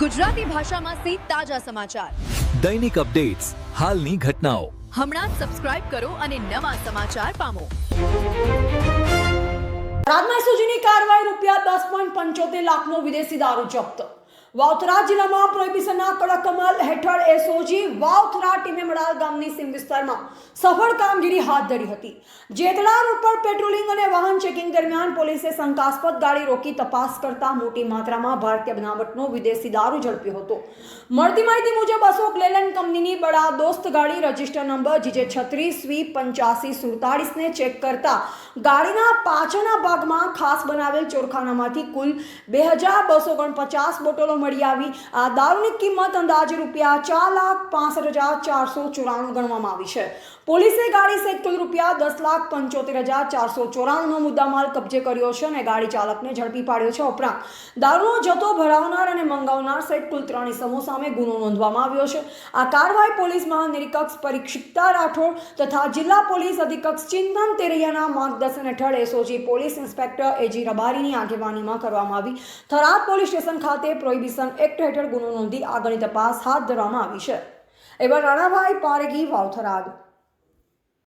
ગુજરાતી ભાષામાં તાજા સમાચાર, દૈનિક અપડેટ્સ, હાલની ઘટનાઓ. હમણાં જ સબસ્ક્રાઇબ કરો અને નવા સમાચાર પામો. થરાદમાં એસઓજીની કાર્યવાહી ₹10.75 લાખનો વિદેશી દારૂ જપ્ત. વાવથરા જિલ્લામાં પ્રોહિબિશનના કડક અમલ હેઠળ એસઓજી વાવથરા ટીમે મડાલ ગામની સીમ વિસ્તારમાં સફળ કામગીરી હાથ ધરી હતી. જેતડા રોડ પર પેટ્રોલિંગ અને વાહન ચેકિંગ દરમિયાન પોલીસે શંકાસ્પદ ગાડી રોકી તપાસ કરતા મોટી માત્રામાં ભારતીય બનાવટનો વિદેશી દારૂ ઝડપ્યો હતો. મળતી માહિતી મુજબ અશોક લેલેન્ડ કંપનીની બડા દોસ્ત ગાડી રજિસ્ટર નંબર GJ36V8547 ને ચેક કરતા ગાડીના પાછળના ભાગમાં ખાસ બનાવેલ ચોરખાનામાંથી કુલ 2249 બોટલો મળી આવી. આ દારૂની કિંમત અંદાજે ₹4,65,494 ગણવામાં આવી છે. પોલીસે ગાડી સહિત કુલ ₹10,75,494નો મુદ્દામાલ કબજે કર્યો છે અને ગાડી ચાલકને ઝડપી પાડ્યો છે. ઉપરાંત દારૂનો જથ્થો ભરાવનાર અને મંગાવનાર સહિત કુલ 3 ઇસમો સામે ગુનો નોંધવામાં આવ્યો છે. આ કાર્યવાહી પોલીસ મહાનિરીક્ષક પરીક્ષિતા રાઠોડ તથા જિલ્લા પોલીસ અધિક્ષક ચિંતન તેરૈયાના માર્ગદર્શન હેઠળ એસઓજી પોલીસ ઇન્સ્પેક્ટર એજી રબારીની આગેવાનીમાં કરવામાં આવી. થરાદ પોલીસ સ્ટેશન ખાતે પ્રોહિબિશન એક્ટ હેઠળ ગુનો નોંધી આગળની તપાસ હાથ ધરવામાં આવી છે. એવા રાણાભાઈ પારેગી, વાવ, થરાદ.